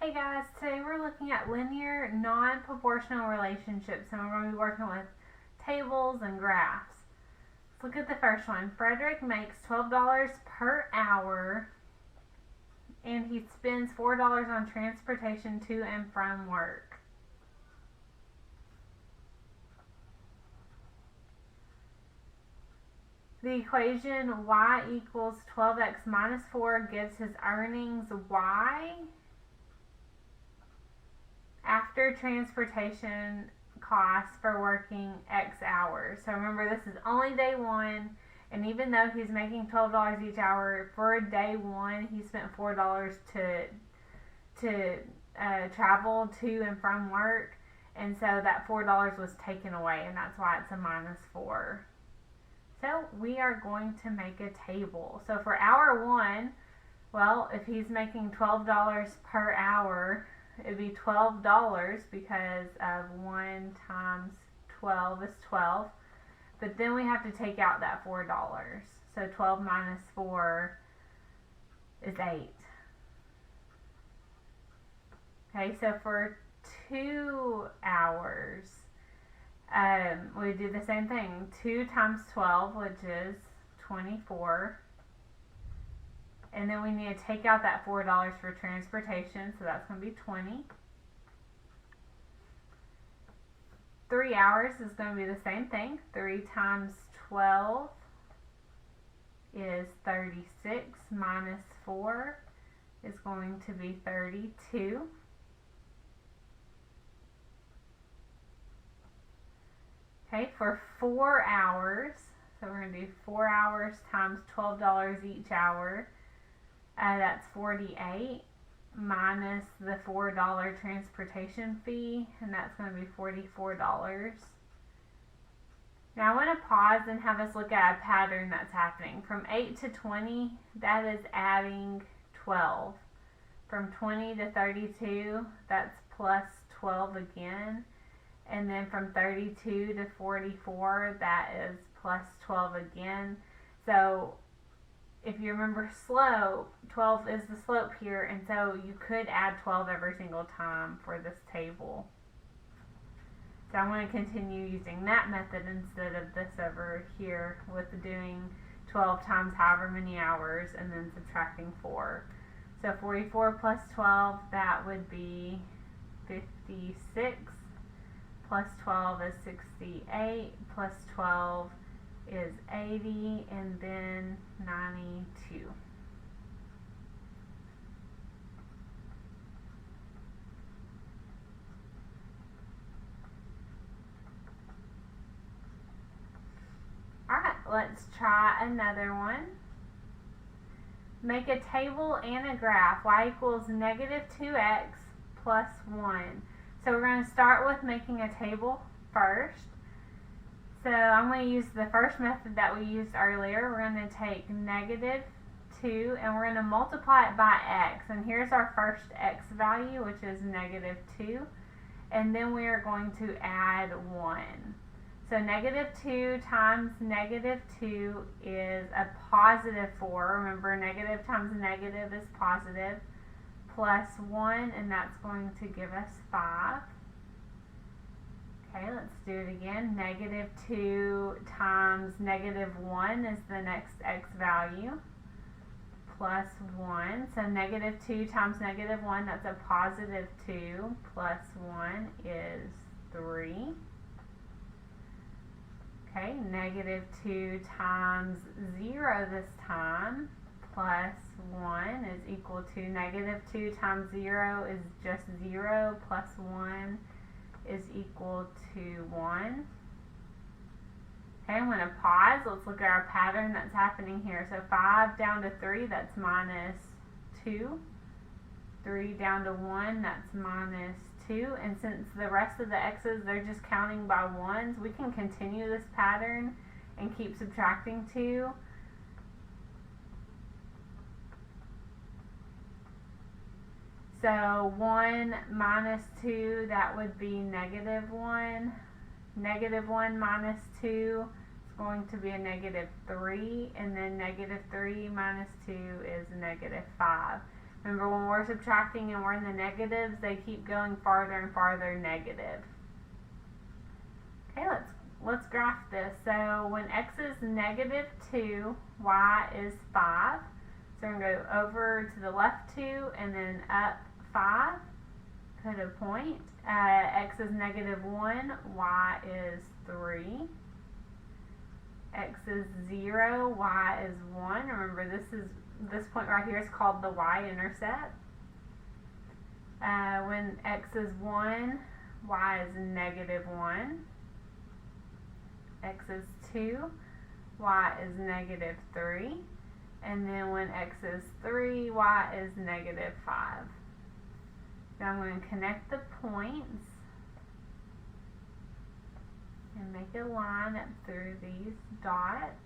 Hey guys, today we're looking at linear non-proportional relationships and we're going to be working with tables and graphs. Let's look at the first one. Frederick makes $12 per hour and he spends $4 on transportation to and from work. The equation y equals 12x minus 4 gives his earnings y after transportation costs for working X hours. So remember, this is only day one, and even though he's making $12 each hour, for day one he spent $4 to travel to and from work, and so that $4 was taken away, and that's why it's a minus 4. So we are going to make a table. So for hour one, well, if he's making $12 per hour, it'd be $12 because of 1 times 12 is 12. But then we have to take out that $4. So 12 minus 4 is 8. Okay, so for 2 hours, we do the same thing. 2 times 12, which is 24. And then we need to take out that $4 for transportation, so that's going to be 20. 3 hours is going to be the same thing. 3 times 12 is 36 minus 4 is going to be 32. Okay, for 4 hours, so we're going to do 4 hours times $12 each hour. That's 48 minus the $4 transportation fee, and that's going to be $44. Now I want to pause and have us look at a pattern that's happening. From 8 to 20, that is adding 12. From 20 to 32, that's plus 12 again. And then from 32 to 44, that is plus 12 again. So if you remember slope, 12 is the slope here, and so you could add 12 every single time for this table. So I'm going to continue using that method instead of this over here with doing 12 times however many hours and then subtracting 4. So 44 plus 12, that would be 56. Plus 12 is 68. Plus 12 is 80, and then 92. Alright, let's try another one. Make a table and a graph. Y equals negative 2x plus 1. So we're going to start with making a table first. So I'm going to use the first method that we used earlier. We're going to take negative 2 and we're going to multiply it by x. And here's our first x value, which is negative 2. And then we are going to add 1. So negative 2 times negative 2 is a positive 4. Remember, negative times negative is positive. Plus 1, and that's going to give us 5. Okay, let's do it again. Negative 2 times negative 1 is the next x value. Plus 1. So negative 2 times negative 1, that's a positive 2. Plus 1 is 3. Okay, negative 2 times 0 this time. Plus 1 is equal to negative 2 times 0 is just 0. Plus 1 is equal to 1. Okay, I'm going to pause. Let's look at our pattern that's happening here. So 5 down to 3, that's minus 2. 3 down to 1, that's minus 2. And since the rest of the x's, they're just counting by ones, we can continue this pattern and keep subtracting 2. So 1 minus 2, that would be negative 1. Negative 1 minus 2 is going to be a negative 3. And then negative 3 minus 2 is negative 5. Remember, when we're subtracting and we're in the negatives, they keep going farther and farther negative. Okay, let's graph this. So when x is -2, y is 5. So we're going to go over to the left 2 and then up 5. Put a point. X is -1, y is 3. X is 0, y is 1. Remember, this point right here is called the y-intercept. When x is 1, y is -1. X is 2, y is -3. And then when x is 3, y is -5. Now I'm going to connect the points and make a line up through these dots.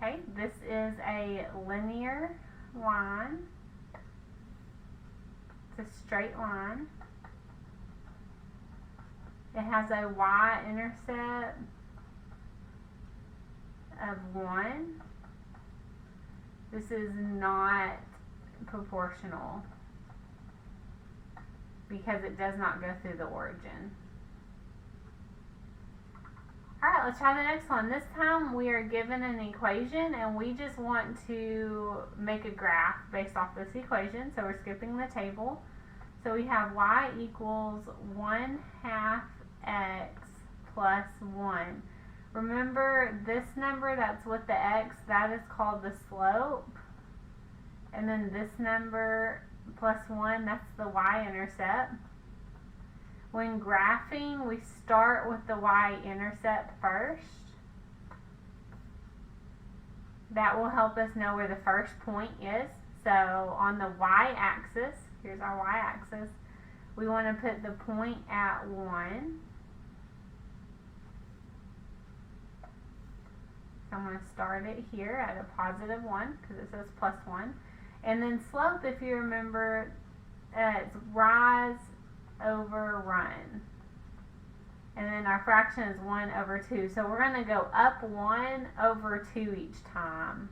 Okay, this is a linear line. It's a straight line. It has a y-intercept of 1. This is not proportional because it does not go through the origin. Alright, let's try the next one. This time we are given an equation and we just want to make a graph based off this equation. So we're skipping the table. So we have y equals 1/2 x plus 1. Remember, this number that's with the x, that is called the slope. And then this number plus 1, that's the y-intercept. When graphing, we start with the y-intercept first. That will help us know where the first point is. So on the y-axis, here's our y-axis, we want to put the point at 1. So I'm going to start it here at a positive 1 because it says plus 1. And then slope, if you remember, it's rise over run. And then our fraction is 1/2. So we're going to go up 1/2 each time.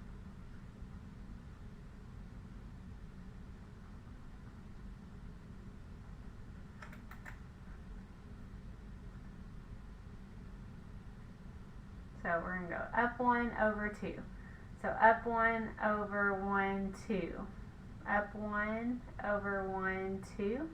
So we're going to go up 1/2. So up 1/1, 2. Up 1/1, 2.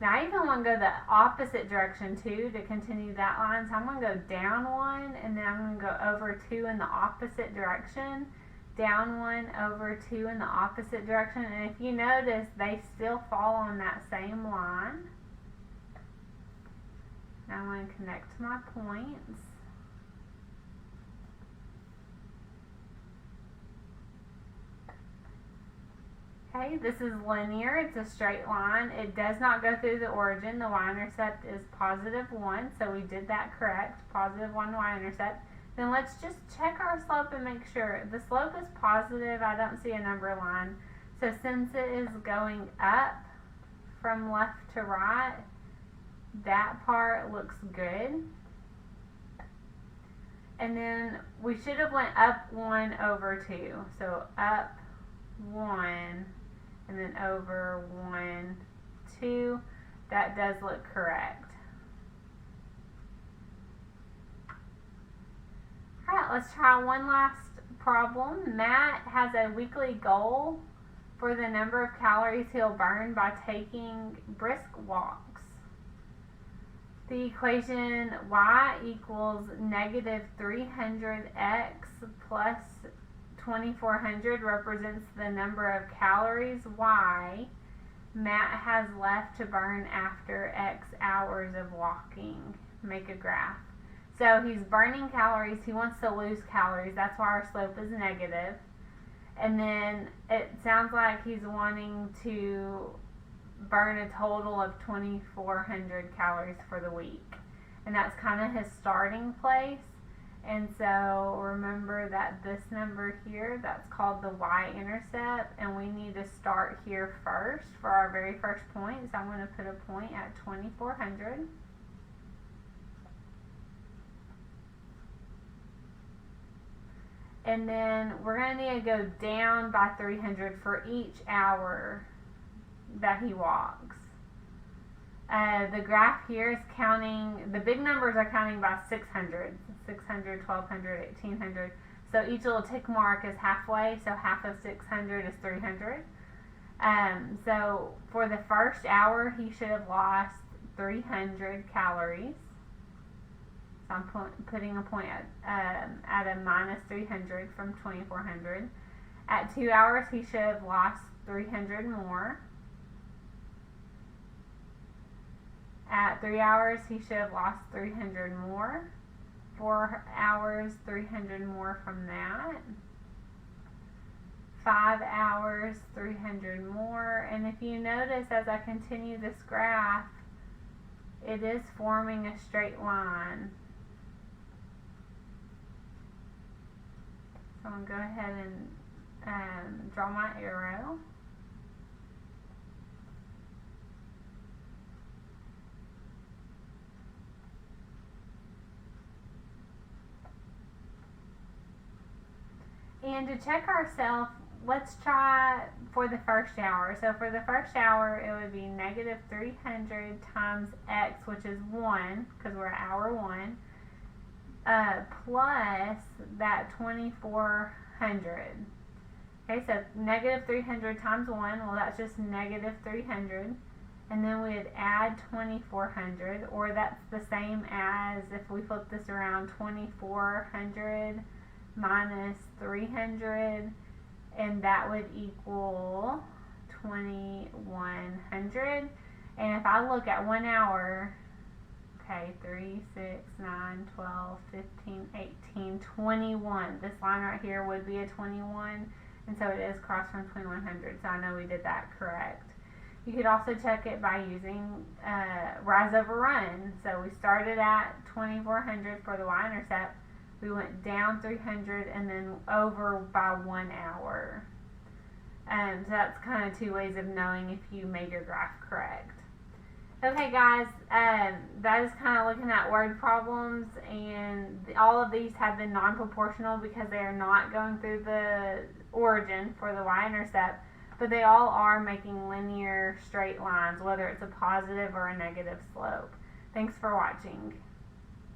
Now I even want to go the opposite direction too to continue that line. So I'm going to go down 1 and then I'm going to go over 2 in the opposite direction. Down 1/2 in the opposite direction. And if you notice, they still fall on that same line. Now I'm going to connect my points. Okay, this is linear. It's a straight line. It does not go through the origin. The y-intercept is +1, so we did that correct. +1 y-intercept. Then let's just check our slope and make sure. The slope is positive. I don't see a number line. So since it is going up from left to right, that part looks good. And then we should have went up 1/2. So up 1 and then over 1, 2. That does look correct. Alright, let's try one last problem. Matt has a weekly goal for the number of calories he'll burn by taking brisk walks. The equation y equals -300x plus 2400 represents the number of calories y Matt has left to burn after X hours of walking. Make a graph. So he's burning calories. He wants to lose calories. That's why our slope is negative. And then it sounds like he's wanting to burn a total of 2400 calories for the week. And that's kind of his starting place. And so remember that this number here, that's called the y-intercept, and we need to start here first for our very first point. So I'm going to put a point at 2400. And then we're going to need to go down by 300 for each hour that he walks. The graph here is counting, the big numbers are counting by 600, 600, 1200, 1800. So each little tick mark is halfway, so half of 600 is 300. So for the first hour, he should have lost 300 calories. So I'm putting a point at a minus 300 from 2400. At 2 hours, he should have lost 300 more. At 3 hours, he should have lost 300 more. 4 hours, 300 more from that. 5 hours, 300 more. And if you notice as I continue this graph, it is forming a straight line. So I'm going to go ahead and draw my arrow. And to check ourselves, let's try for the first hour. So for the first hour, it would be negative 300 times x, which is 1, because we're at hour 1, plus that 2400. Okay, so negative 300 times 1, well, that's just negative 300. And then we'd add 2400, or that's the same as, if we flip this around, 2400 minus 300, and that would equal 2100. And if I look at 1 hour, okay, 3, 6, 9, 12, 15, 18, 21. This line right here would be a 21, and so it is crossed from 2100, so I know we did that correct. You could also check it by using rise over run. So we started at 2400 for the y-intercept. We went down 300 and then over by 1 hour. So that's kind of 2 ways of knowing if you made your graph correct. Okay guys, that is kind of looking at word problems, and all of these have been non-proportional because they are not going through the origin for the y-intercept, but they all are making linear straight lines, whether it's a positive or a negative slope. Thanks for watching.